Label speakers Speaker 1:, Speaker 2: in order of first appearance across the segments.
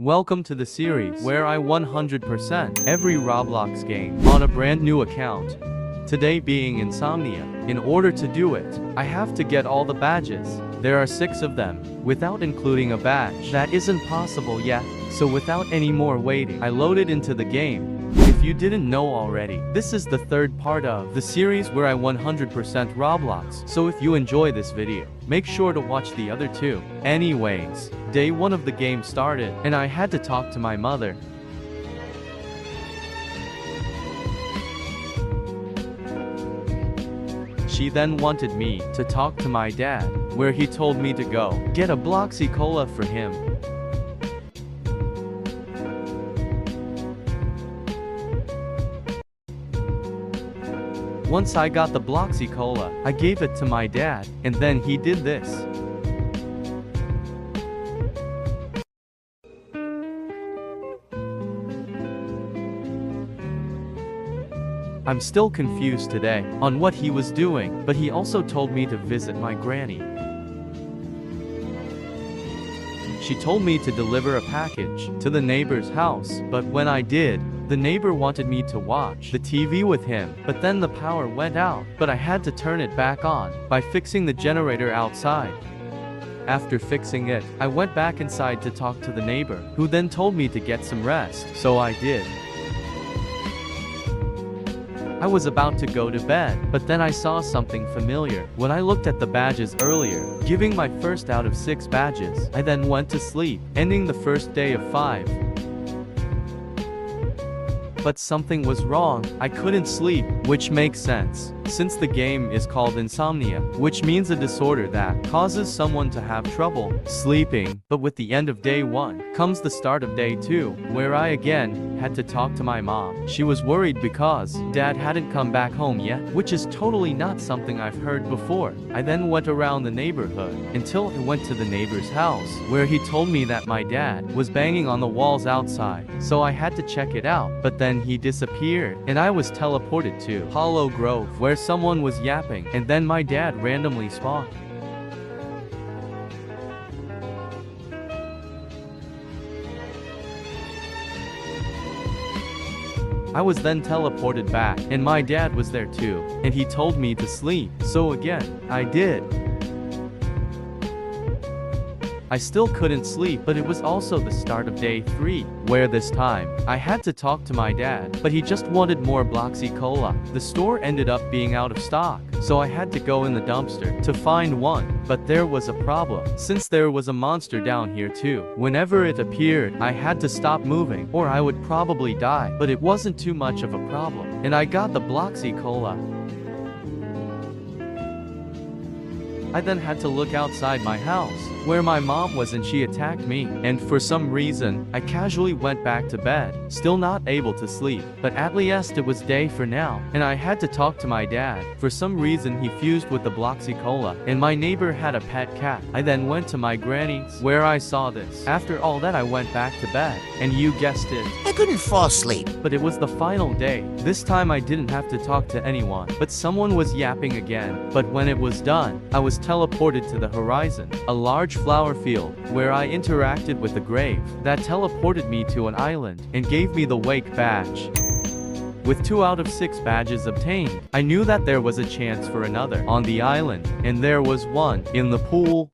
Speaker 1: Welcome to the series where I 100% every Roblox game on a brand new account. Today being Insomnia. In order to do it, I have to get all the badges. There are 6 of them, without including a badge. That isn't possible yet, so without any more waiting, I loaded into the game. If you didn't know already, this is the 3rd part of the series where I 100% Roblox, so if you enjoy this video, make sure to watch the other 2. Anyways, day 1 of the game started, and I had to talk to my mother. She then wanted me to talk to my dad, where he told me to go get a Bloxy Cola for him. Once I got the Bloxy Cola, I gave it to my dad, and then he did this. I'm still confused today on what he was doing, but he also told me to visit my granny. She told me to deliver a package to the neighbor's house, but when I did, the neighbor wanted me to watch the TV with him, but then the power went out, but I had to turn it back on by fixing the generator outside. After fixing it, I went back inside to talk to the neighbor, who then told me to get some rest, so I did. I was about to go to bed, but then I saw something familiar when I looked at the badges earlier, giving my first out of 6 badges. I then went to sleep, ending the first day of 5. But something was wrong. I couldn't sleep, which makes sense, since the game is called Insomnia, which means a disorder that causes someone to have trouble sleeping. But with the end of day 1 comes the start of day 2, where I again had to talk to my mom. She was worried because dad hadn't come back home yet, which is totally not something I've heard before. I then went around the neighborhood until I went to the neighbor's house, where he told me that my dad was banging on the walls outside, so I had to check it out, but then he disappeared, and I was teleported to Hollow Grove, where someone was yapping, and then my dad randomly spawned. I was then teleported back, and my dad was there too, and he told me to sleep, so again, I did. I still couldn't sleep, but it was also the start of day 3, where this time, I had to talk to my dad, but he just wanted more Bloxy Cola. The store ended up being out of stock, so I had to go in the dumpster to find one, but there was a problem, since there was a monster down here too. Whenever it appeared, I had to stop moving, or I would probably die, but it wasn't too much of a problem, and I got the Bloxy Cola. I then had to look outside my house, where my mom was, and she attacked me, and for some reason, I casually went back to bed, still not able to sleep, but at least it was day for now, and I had to talk to my dad. For some reason he fused with the Bloxy Cola, and my neighbor had a pet cat. I then went to my granny's, where I saw this. After all that I went back to bed, and you guessed it,
Speaker 2: I couldn't fall asleep.
Speaker 1: but it was the final day. This time I didn't have to talk to anyone, but someone was yapping again. But when it was done, I was teleported to the horizon, a large flower field, where I interacted with the grave, that teleported me to an island, and gave me the wake badge. With 2 out of 6 badges obtained, I knew that there was a chance for another on the island, and there was one in the pool.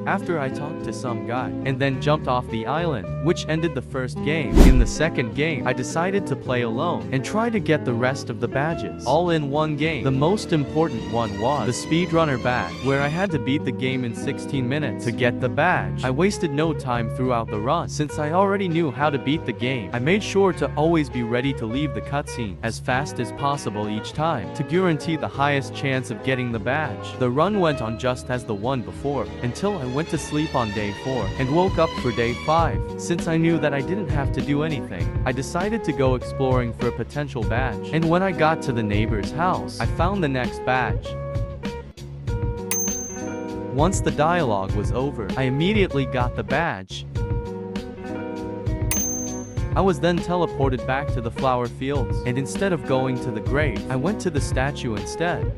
Speaker 1: After I talked to some guy, and then jumped off the island, which ended the first game. In the second game, I decided to play alone, and try to get the rest of the badges, all in one game. The most important one was the Speedrunner badge, where I had to beat the game in 16 minutes to get the badge. I wasted no time throughout the run, since I already knew how to beat the game. I made sure to always be ready to leave the cutscene as fast as possible each time, to guarantee the highest chance of getting the badge. The run went on just as the one before, until I went to sleep on day 4, and woke up for day 5. Since I knew that I didn't have to do anything, I decided to go exploring for a potential badge, and when I got to the neighbor's house, I found the next badge. Once the dialogue was over, I immediately got the badge. I was then teleported back to the flower fields, and instead of going to the grave, I went to the statue instead.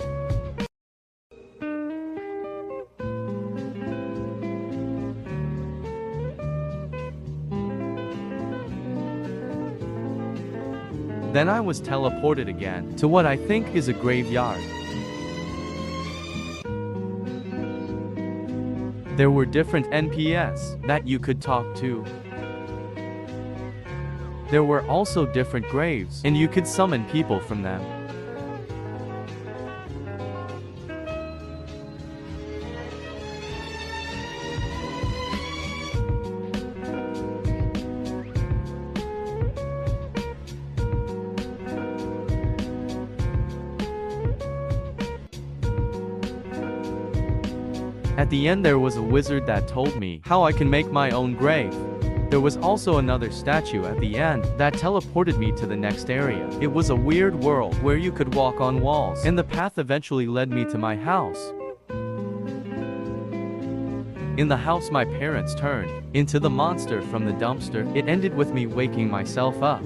Speaker 1: Then I was teleported again to what I think is a graveyard. There were different NPS that you could talk to. There were also different graves, and you could summon people from them. At the end there was a wizard that told me how I can make my own grave. There was also another statue at the end that teleported me to the next area. It was a weird world where you could walk on walls, and the path eventually led me to my house. In the house my parents turned into the monster from the dumpster. It ended with me waking myself up.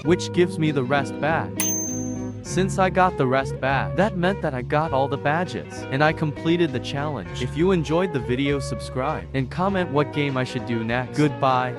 Speaker 1: Which gives me the rest badge. Since I got the rest badge, that meant that I got all the badges, and I completed the challenge. If you enjoyed the video, subscribe and comment what game I should do next. Goodbye.